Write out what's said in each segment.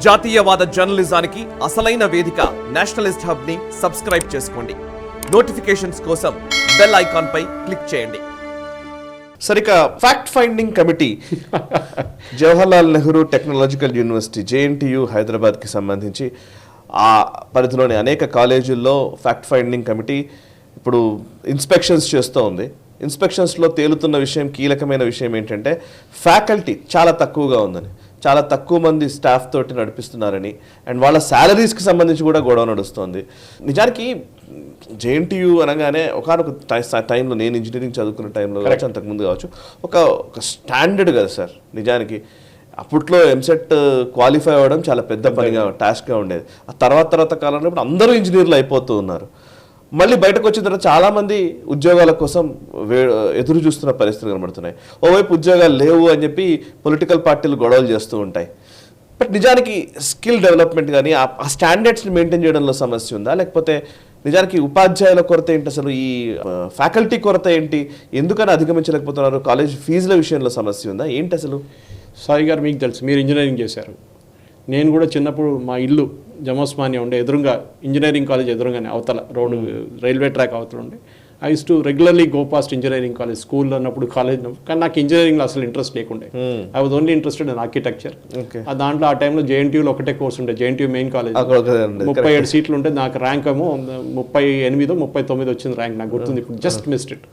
జాతీయవాద జర్నలిజానికి అసలైన వేదిక నేషనలిస్ట్ హబ్ ని సబ్స్క్రైబ్ చేసుకోండి. నోటిఫికేషన్స్ కోసం బెల్ ఐకాన్ పై క్లిక్ చేయండి. సరిక fact finding committee Jawaharlal Nehru technological university JNTU హైదరాబాద్కి సంబంధించి ఆ పరిధిలోని అనేక కాలేజీల్లో ఫ్యాక్ట్ ఫైండింగ్ కమిటీ ఇప్పుడు ఇన్స్పెక్షన్స్ చేస్తూ ఉంది. ఇన్స్పెక్షన్స్లో తేలుతున్న విషయం, కీలకమైన విషయం ఏంటంటే ఫ్యాకల్టీ చాలా తక్కువగా ఉందని, చాలా తక్కువ మంది స్టాఫ్ తోటి నడిపిస్తున్నారని, అండ్ వాళ్ళ శాలరీస్కి సంబంధించి కూడా గొడవ నడుస్తుంది. నిజానికి JNTU అనగానే ఒకనొక టైంలో, నేను ఇంజనీరింగ్ చదువుకున్న టైంలో కావచ్చు, అంతకుముందు కావచ్చు, ఒక స్టాండర్డ్ కదా సార్. నిజానికి అప్పట్లో ఎంసెట్ క్వాలిఫై అవ్వడం చాలా పెద్ద పనిగా, టాస్క్గా ఉండేది. ఆ తర్వాత కాలంలో ఇప్పుడు అందరూ ఇంజనీర్లు అయిపోతూ ఉన్నారు. మళ్ళీ బయటకు వచ్చిన తర్వాత చాలామంది ఉద్యోగాల కోసం ఎదురు చూస్తున్న పరిస్థితులు కనబడుతున్నాయి. ఓవైపు ఉద్యోగాలు లేవు అని చెప్పి పొలిటికల్ పార్టీలు గొడవలు చేస్తూ ఉంటాయి. బట్ నిజానికి స్కిల్ డెవలప్మెంట్ కానీ ఆ స్టాండర్డ్స్ని మెయింటైన్ చేయడంలో సమస్య ఉందా, లేకపోతే నిజానికి ఉపాధ్యాయుల కొరత ఏంటి, అసలు ఈ ఫ్యాకల్టీ కొరత ఏంటి, ఎందుకని అధిగమించలేకపోతున్నారు, కాలేజ్ ఫీజుల విషయంలో సమస్య ఉందా, ఏంటి అసలు? సాయి గారు, మీకు తెలుసు, మీరు ఇంజనీరింగ్ చేశారు. నేను కూడా చిన్నప్పుడు మా ఇల్లు జమోస్మానియా ఉండే, ఎదురుగా ఇంజనీరింగ్ కాలేజ్ ఎదురుగానే, అవతల రోడ్డు రైల్వే ట్రాక్ అవతల ఉండే. I use to regularly go past engineering college, స్కూల్లో ఉన్నప్పుడు, కాలేజ్ ఉన్నప్పుడు. కానీ నాకు ఇంజనీరింగ్లో అసలు ఇంట్రెస్ట్ లేకుండే. I was only interested in architecture. దాంట్లో ఆ టైంలో JNTUలో ఒకటే కోర్స్ ఉండే, JNTU మెయిన్ కాలేజ్. 37 సీట్లు ఉంటే నాకు ర్యాంక్ ఏమో 38, 39 వచ్చింది ర్యాంక్, నాకు గుర్తుంది ఇప్పుడు, జస్ట్ మిస్డ్ ఇట్.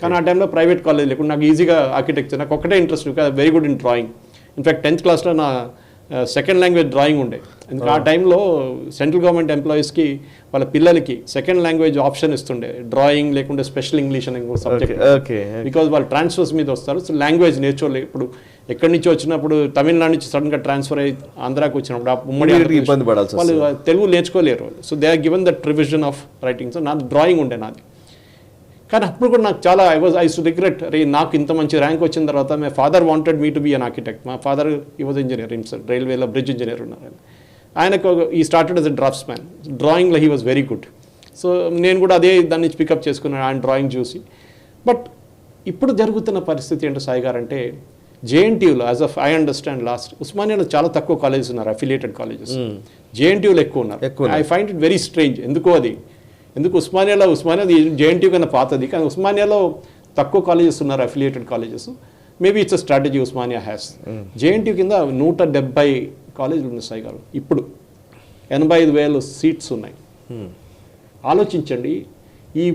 కానీ ఆ టైంలో ప్రైవేట్ కాలేజ్ లేకుండా నాకు ఈజీగా ఆర్కిటెక్చర్, నాకు ఒకటే interest, very good in drawing. In fact 10th క్లాస్లో నా సెకండ్ లాంగ్వేజ్ డ్రాయింగ్ ఉండే. ఎందుకంటే ఆ టైంలో సెంట్రల్ గవర్నమెంట్ ఎంప్లాయీస్కి వాళ్ళ పిల్లలకి సెకండ్ లాంగ్వేజ్ ఆప్షన్ ఇస్తుండే, డ్రాయింగ్ లేకుంటే స్పెషల్ ఇంగ్లీష్ అనే సబ్జెక్ట్. బికాజ్ వాళ్ళు ట్రాన్స్ఫర్స్ మీద వస్తారు, సో లాంగ్వేజ్ నేర్చుకోలేదు. ఇప్పుడు ఎక్కడి నుంచి వచ్చినప్పుడు తమిళనాడు నుంచి సడన్గా ట్రాన్స్ఫర్ అయ్యి ఆంధ్రాకి వచ్చినప్పుడు ఆ ఉమ్మడి ఇబ్బంది పడాలి, వాళ్ళు తెలుగు నేర్చుకోలేరు. So they are given the provision of writing. So నాది డ్రాయింగ్ ఉండే నాది. కానీ అప్పుడు కూడా నాకు చాలా ఐ టు రిగ్రెట్, రే నాకు ఇంత మంచి ర్యాంక్ వచ్చిన తర్వాత my father wanted me to be an architect. మా ఫాదర్ ఈ వాజ్ ఇంజనీర్, రైల్వేలో బ్రిడ్జ్ ఇంజనీర్ ఉన్నారు. ఆయనకు ఈ started as a draughtsman, డ్రాయింగ్లో he was very good. So నేను కూడా అదే దాని నుంచి పికప్ చేసుకున్నాను ఆయన డ్రాయింగ్ చూసి. బట్ ఇప్పుడు జరుగుతున్న పరిస్థితి ఏంటో సాయి గారు అంటే, JNTUలో as of I understand last, ఉస్మానియాలో చాలా తక్కువ కాలేజెస్ ఉన్నారు, అఫిలియేటెడ్ కాలేజెస్. JNTUలో ఎక్కువ ఉన్నారు. I find it very strange. ఎందుకు ఉస్మానియాలో JNTU కన్నా పాతది, కానీ ఉస్మానియాలో తక్కువ కాలేజెస్ ఉన్నారు, affiliated colleges. Maybe it's a strategy Osmania has. JNTU కింద 170 కాలేజీలు ఉన్నాయి సాయి గారు. ఇప్పుడు 85,000 సీట్స్ ఉన్నాయి. ఆలోచించండి, ఈ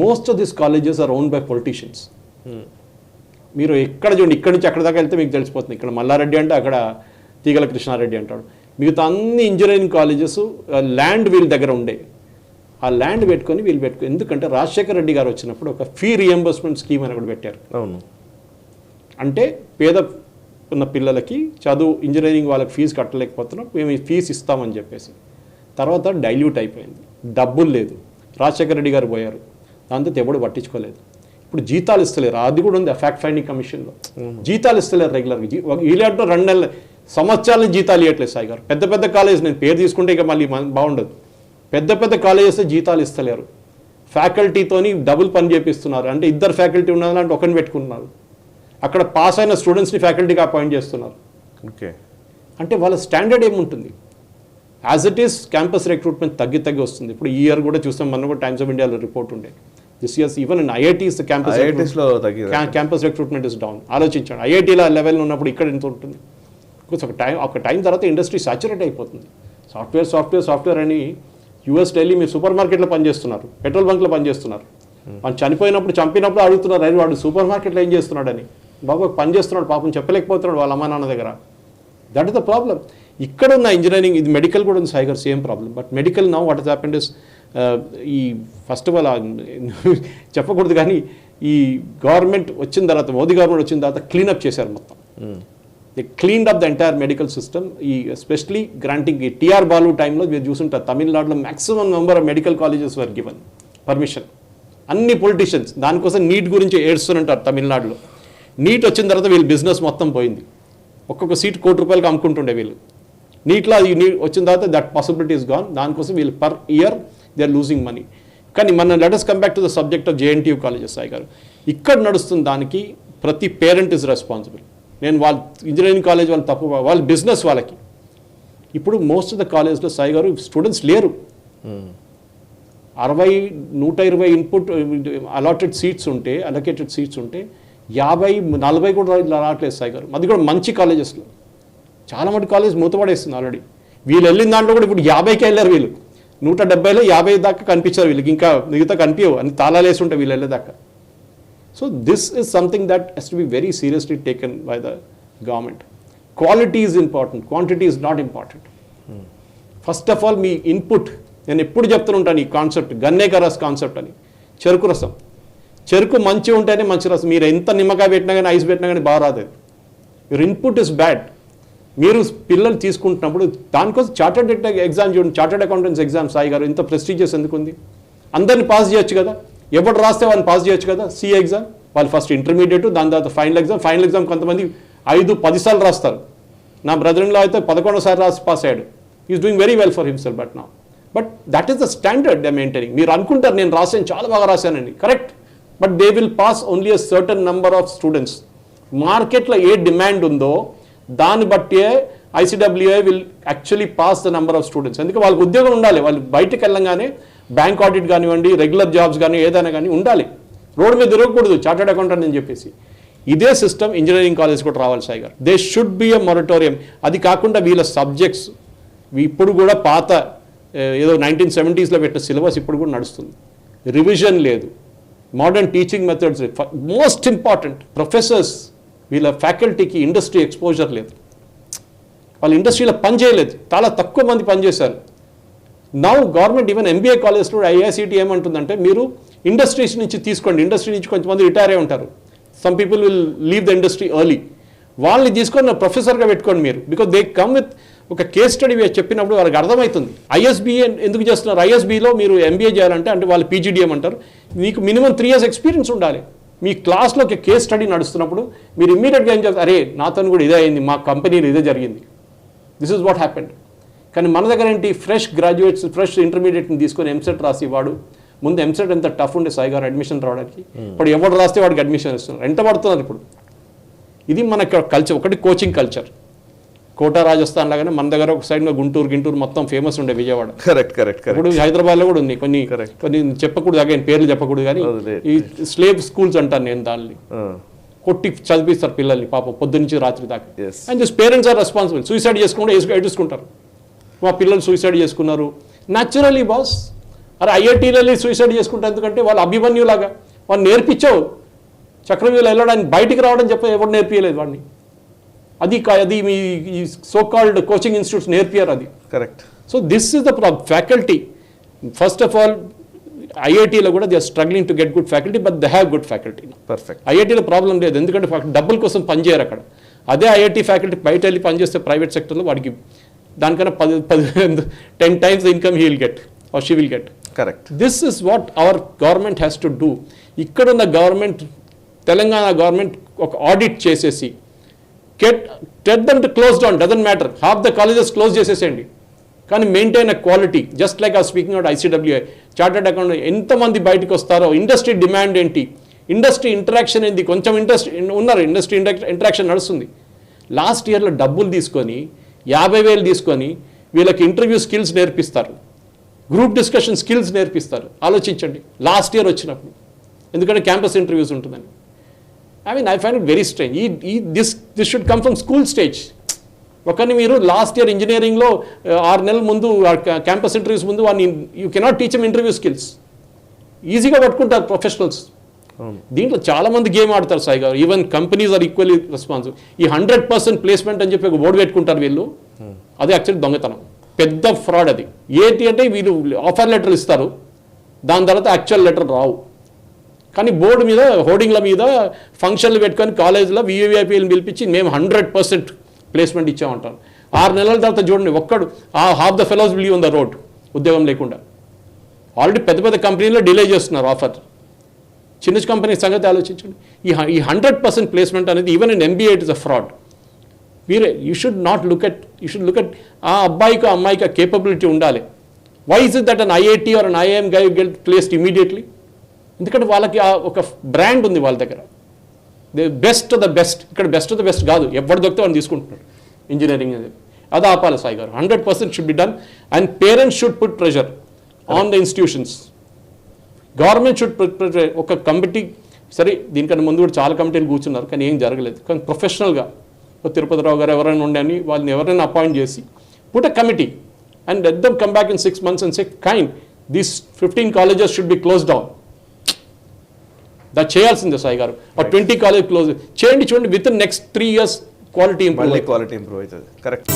most of this colleges are own by politicians. మీరు ఎక్కడ చూడండి, ఇక్కడి నుంచి అక్కడ దాకా వెళ్తే మీకు తెలిసిపోతుంది. ఇక్కడ మల్లారెడ్డి అంటే అక్కడ తీగల కృష్ణారెడ్డి అంటాడు. మిగతా అన్ని ఇంజనీరింగ్ కాలేజెస్ ల్యాండ్ వీళ్ళ దగ్గర ఉండే. ఆ ల్యాండ్ పెట్టుకొని ఎందుకంటే రాజశేఖర రెడ్డి గారు వచ్చినప్పుడు ఒక ఫీ రియంబర్స్మెంట్ స్కీమ్ అని కూడా పెట్టారు. అవును, అంటే పేద ఉన్న పిల్లలకి చదువు, ఇంజనీరింగ్ వాళ్ళకి ఫీజు కట్టలేకపోతున్నాం, మేము ఈ ఫీజు ఇస్తామని చెప్పేసి. తర్వాత డైల్యూట్ అయిపోయింది, డబ్బులు లేదు. రాజశేఖర రెడ్డి గారు పోయారు, దాంతో ఎవడు పట్టించుకోలేదు. ఇప్పుడు జీతాలు ఇస్తలేరు, అది కూడా ఉంది ఆ ఫ్యాక్ట్ ఫైండింగ్ కమిషన్లో. జీతాలు ఇస్తలేరు రెగ్యులర్గా. వీళ్ళంటే 2 నెలల సంవత్సరాల జీతాలు ఇవ్వట్లేదు సాయి గారు. పెద్ద కాలేజ్, నేను పేరు తీసుకుంటే ఇక మళ్ళీ బాగుండదు. పెద్ద కాలేజెస్ జీతాలు ఇస్తలేరు, ఫ్యాకల్టీతోని డబుల్ పని చేపిస్తున్నారు. అంటే 2 ఫ్యాకల్టీ ఉన్నారంటే ఒకరిని పెట్టుకుంటున్నారు. అక్కడ పాస్ అయిన స్టూడెంట్స్ని ఫ్యాకల్టీగా అపాయింట్ చేస్తున్నారు. ఓకే, అంటే వాళ్ళ స్టాండర్డ్ ఏముంటుంది? As it is campus recruitment తగ్గి వస్తుంది. ఇప్పుడు ఈ ఇయర్ కూడా చూస్తాం, మనం కూడా టైమ్స్ ఆఫ్ ఇండియాలో రిపోర్ట్ ఉండే. This years even in IITs campus recruitment is down. ఆలోచించండి, IITల లెవెల్ ఉన్నప్పుడు ఇక్కడ ఎంత ఉంటుంది? ఒక టైం తర్వాత ఇండస్ట్రీ సాచురేట్ అయిపోతుంది. సాఫ్ట్వేర్ అని US వెళ్ళి మీరు సూపర్ మార్కెట్లో పనిచేస్తున్నారు, పెట్రోల్ బంక్లో పనిచేస్తున్నారు. వాళ్ళు చంపినప్పుడు అడుగుతున్నారు, అది వాడు సూపర్ మార్కెట్లో ఏం చేస్తున్నాడని. బాబు పని చేస్తున్నాడు, పాపం చెప్పలేకపోతున్నాడు వాళ్ళ అమ్మా నాన్న దగ్గర. That is the problem. ఇక్కడ ఉన్న ఇంజనీరింగ్, ఇది మెడికల్ కూడా ఉంది సాయి గారు, same problem. But medical now what has happened is, ఈ ఫస్ట్ ఆఫ్ ఆల్ చెప్పకూడదు కానీ, ఈ గవర్నమెంట్ వచ్చిన తర్వాత, మోదీ గవర్నమెంట్ వచ్చిన తర్వాత క్లీనప్ చేశారు మొత్తం. They cleaned up the entire medical system. ఈ ఎస్పెషలీ గ్రాంటింగ్, ఈ TR బాలు టైంలో మీరు చూసుంటారు, తమిళనాడులో maximum number of medical colleges were given permission. అన్ని పొలిటీషియన్స్ దానికోసం నీట్ గురించి ఏడుస్తుంటారు తమిళనాడులో. నీట్ వచ్చిన తర్వాత వీళ్ళు బిజినెస్ మొత్తం పోయింది. ఒక్కొక్క సీట్ ₹1 కోటి అమ్ముకుంటుండే వీళ్ళు. నీట్లో అది వచ్చిన తర్వాత దట్ పాసిబిలిటీ ఇస్ గాన్. దానికోసం వీళ్ళు per year they are losing money. కానీ మన let us come back to the subject of JNTU colleges Sai garu. ఇక్కడ నడుస్తున్న దానికి ప్రతి పేరెంట్ ఇస్ రెస్పాన్సిబుల్. నేను వాళ్ళ ఇంజనీరింగ్ కాలేజ్ వాళ్ళు తప్పు, వాళ్ళ బిజినెస్ వాళ్ళకి ఇప్పుడు మోస్ట్ ఆఫ్ ద కాలేజ్లో సాయి గారు స్టూడెంట్స్ లేరు. 120 ఇన్పుట్ అలాటెడ్ సీట్స్ ఉంటే, అలొకేటెడ్ సీట్స్ ఉంటే 50-40 కూడా రావట్లేదు సాయి గారు. అది కూడా మంచి కాలేజెస్లో. చాలా మంది కాలేజ్ మూతపడేస్తుంది ఆల్రెడీ. వీళ్ళు వెళ్ళిన దాంట్లో కూడా ఇప్పుడు 50కి వెళ్ళారు వీళ్ళు. 170లో 50 దాకా కనిపించారు వీళ్ళకి, ఇంకా మిగతా కనిపించవు అని తాళాలు వేసి ఉంటాయి వీళ్ళు వెళ్ళేదాకా. So this is something that has to be very seriously taken by the government. Quality is important, quantity is not important. First of all మీ ఇన్పుట్, నేను ఎప్పుడు చెప్తుంటాను ఈ కాన్సెప్ట్, గన్నేక రస్ కాన్సెప్ట్ అని. చెరుకు రసం, చెరుకు మంచిగా ఉంటేనే మంచి రసం. మీరు ఎంత నిమ్మకాయ పెట్టినా కానీ ఐస్ పెట్టినా కానీ బాగా రాదు. Your input is bad. మీరు పిల్లలు తీసుకుంటున్నప్పుడు దానికోసం చార్టర్డ్ ఎగ్జామ్ చూడండి, చార్టర్డ్ అకౌంటెంట్స్ ఎగ్జామ్ సాయి గారు ఇంత ప్రెస్టీజియస్ ఎందుకు ఉంది? అందరిని పాస్ చేయొచ్చు కదా, ఎవరు రాస్తే వాళ్ళని పాస్ చేయొచ్చు కదా. సిఏ ఎగ్జామ్ వాళ్ళు ఫస్ట్ ఇంటర్మీడియట్, దాని తర్వాత ఫైనల్ ఎగ్జామ్. ఫైనల్ ఎగ్జామ్ కొంతమంది 5-10 సార్లు రాస్తారు. నా బ్రదర్లో అయితే 11వ సారి రాసి పాస్ అయ్యాడు. Is doing very well for himself but now. But that is the standard they maintaining. మీరు అనుకుంటారు నేను రాశాను, చాలా బాగా రాశానండి, correct. But they will pass only a certain number of students. మార్కెట్లో ఏ డిమాండ్ ఉందో దాన్ని బట్టే ICWA will actually pass the number of students. ఎందుకంటే వాళ్ళకి ఉద్యోగం ఉండాలి. వాళ్ళు బయటకు వెళ్ళంగానే బ్యాంక్ ఆడిట్ కానివ్వండి, రెగ్యులర్ జాబ్స్ కానీ ఏదైనా కానీ ఉండాలి. రోడ్డు మీద తిరగకూడదు చార్టర్డ్ అకౌంటెంట్ అని చెప్పేసి. ఇదే సిస్టమ్ ఇంజనీరింగ్ కాలేజ్ కూడా రావాలి సాయి గారు. They should be a moratorium. అది కాకుండా వీళ్ళ సబ్జెక్ట్స్ ఇప్పుడు కూడా పాత ఏదో 1970sలో పెట్టిన సిలబస్ ఇప్పుడు కూడా నడుస్తుంది. రివిజన్ లేదు, modern teaching methods. Most important, professors వీళ్ళ ఫ్యాకల్టీకి ఇండస్ట్రీ ఎక్స్పోజర్ లేదు. వాళ్ళు ఇండస్ట్రీలో పని చేయలేదు, చాలా తక్కువ మంది పనిచేశారు. నౌ గవర్నమెంట్ ఈవెన్ ఎంబీఏ కాలేజ్లో ఐఐసిటి ఏమంటుందంటే మీరు ఇండస్ట్రీస్ నుంచి తీసుకోండి. ఇండస్ట్రీ నుంచి కొంతమంది రిటైర్ అయి ఉంటారు. Some people will leave the industry early. వాళ్ళని తీసుకొని ప్రొఫెసర్గా పెట్టుకోండి మీరు. బికాజ్ దే కమ్ విత్ ఒక కేస్ స్టడీ చెప్పినప్పుడు వాళ్ళకి అర్థమవుతుంది. ఐఎస్బీఏ ఎందుకు చేస్తున్నారు? ఐఎస్బీలో మీరు ఎంబీఏ చేయాలంటే అంటే వాళ్ళు పీజీడీఎం అంటారు. మీకు మినిమం 3 years ఎక్స్పీరియన్స్ ఉండాలి. మీ క్లాస్లో ఒక కేస్ స్టడీ నడుస్తున్నప్పుడు మీరు ఇమ్మీడియట్గా ఏం చేస్తారు, అరే నాతో కూడా ఇదే అయింది, మా కంపెనీలో ఇదే జరిగింది, దిస్ ఇస్ వాట్ హ్యాపెండ్. కానీ మన దగ్గర ఏంటి, ఫ్రెష్ గ్రాడ్యుయేట్స్, ఫ్రెష్ ఇంటర్మీడియట్ని తీసుకొని ఎంసెట్ రాసి వాడు ముందు ఎంసెట్ ఎంత టఫ్ ఉండే సాయి గారు అడ్మిషన్ రావడానికి. ఇప్పుడు ఎవరు రాస్తే వాడికి అడ్మిషన్ ఇస్తున్నారు, ఎంత పడుతున్నారు ఇప్పుడు. ఇది మన కల్చర్. ఒకటి కోచింగ్ కల్చర్. కోటా రాజస్థాన్ లాగానే మన దగ్గర ఒక సైడ్ గుంటూరు మొత్తం ఫేమస్ ఉండే విజయవాడ. కరెక్ట్. ఇప్పుడు హైదరాబాద్లో కూడా ఉంది కొన్ని చెప్పకూడదు, అగైన్ పేర్లు చెప్పకూడదు, కానీ ఈ స్లేవ్ స్కూల్స్ అంటాను నేను. దాన్ని కొట్టి చదివిస్తారు పిల్లల్ని పాపం పొద్దునుంచి రాత్రి దాకా. And this parents are responsible. Suicide చేసుకుంటే ఏడ్చుకుంటారు, మా పిల్లలు సూసైడ్ చేసుకున్నారు. న్యాచురలీ బాస్, అరే ఐఐటీలలో సూసైడ్ చేసుకుంటారు ఎందుకంటే వాళ్ళు అభిమన్యులాగా వాళ్ళు నేర్పించావు. చక్రవ్యూహంలో వెళ్ళడానికి బయటికి రావడం చెప్పి ఎవరు నేర్పించలేదు వాడిని. అది మీ సో కాల్డ్ కోచింగ్ ఇన్స్టిట్యూట్స్ నేర్పియారు అది. Correct. So this is the faculty. First of all ఐఐటీలో కూడా they are struggling to get good faculty, but they have good faculty. Perfect. ఐఐటీలో ప్రాబ్లం లేదు, ఎందుకంటే డబ్బుల కోసం పనిచేయరు అక్కడ. అదే ఐఐటీ ఫ్యాకల్టీ బయట వెళ్ళి పనిచేస్తే ప్రైవేట్ సెక్టర్లో వాడికి దానికన్నా 10 times the income he will get or she will get. Correct. This is what our government has to do. ఇక్కడ ఉన్న గవర్నమెంట్, తెలంగాణ గవర్నమెంట్ ఒక ఆడిట్ చేసేసి TET them to close down, doesn't matter, half the colleges close చేసేసేయండి, కానీ maintain a quality. Just like ఆ speaking out ఐసీడబ్ల్యూఐ, chartered account, ఎంతమంది బయటకు వస్తారో, ఇండస్ట్రీ డిమాండ్ ఏంటి, ఇండస్ట్రీ ఇంటరాక్షన్ ఏంటి, కొంచెం ఇంట్రెస్ట్ ఉన్నారు, ఇండస్ట్రీ ఇంటరాక్షన్ నడుస్తుంది. లాస్ట్ ఇయర్లో డబ్బులు తీసుకొని 50,000 తీసుకొని వీళ్ళకి ఇంటర్వ్యూ స్కిల్స్ నేర్పిస్తారు, గ్రూప్ డిస్కషన్ స్కిల్స్ నేర్పిస్తారు. ఆలోచించండి లాస్ట్ ఇయర్ వచ్చినప్పుడు, ఎందుకంటే క్యాంపస్ ఇంటర్వ్యూస్ ఉంటుందని. I find it very strange. This should come from school stage. ఒకరిని మీరు లాస్ట్ ఇయర్ ఇంజనీరింగ్లో 6 నెలల ముందు క్యాంపస్ ఇంటర్వ్యూస్ ముందు వాడిని you cannot teach them interview skills. ఈజీగా పట్టుకుంటారు ప్రొఫెషనల్స్. దీంట్లో చాలామంది గేమ్ ఆడతారు Sai garu. Even companies are equally responsible. ఈ 100% ప్లేస్మెంట్ అని చెప్పి ఒక బోర్డు పెట్టుకుంటారు వీళ్ళు. అది యాక్చువల్లీ దొంగతనం, పెద్ద ఫ్రాడ్ అది. ఏంటి అంటే వీళ్ళు ఆఫర్ లెటర్ ఇస్తారు, దాని తర్వాత యాక్చువల్ లెటర్ రావు. కానీ బోర్డు మీద హోర్డింగ్ల మీద ఫంక్షన్లు పెట్టుకొని కాలేజీలో విఐపీలను పిలిపించి మేము 100% ప్లేస్మెంట్ ఇచ్చామంటారు. 6 నెలల తర్వాత చూడండి ఒక్కడు half the fellows will leave on the road, ఉద్యోగం లేకుండా. ఆల్రెడీ పెద్ద పెద్ద కంపెనీలో డిలే చేస్తున్నారు ఆఫర్. చిన్న కంపెనీ సంగతి ఆలోచించండి. ఈ 100% ప్లేస్మెంట్ అనేది even in MBA it is a fraud. You should look at ఆ అబ్బాయికి అమ్మాయికి కేపబిలిటీ ఉండాలి. Why is it that an IIT or an IIM guy get placed immediately? ఎందుకంటే వాళ్ళకి ఒక బ్రాండ్ ఉంది వాళ్ళ దగ్గర. They best of the best. ఇక్కడ బెస్ట్ ఆఫ్ ద బెస్ట్ కాదు, ఎవరు దొరికితే వాళ్ళు తీసుకుంటున్నారు ఇంజనీరింగ్ అనేది. అది ఆపాలి సాయి గారు. 100% should be done. And parents should put pressure on the institutions. Government should put pressure. ఒక కమిటీ, సరే దీనికన్నా ముందు కూడా చాలా కమిటీలు కూర్చున్నారు కానీ ఏం జరగలేదు. కానీ ప్రొఫెషనల్గా తిరుపతిరావు గారు ఎవరైనా ఉండని వాళ్ళని ఎవరైనా అపాయింట్ చేసి put a committee and let them come back in 6 months and say, kind, these 15 colleges should be closed down. that చేయాల్సిందే సాయి గారు. 20 కాలేజ్ క్లోజ్ చేయండి. చూడండి, with in next 3 years quality improve అవుతుంది. కరెక్ట్.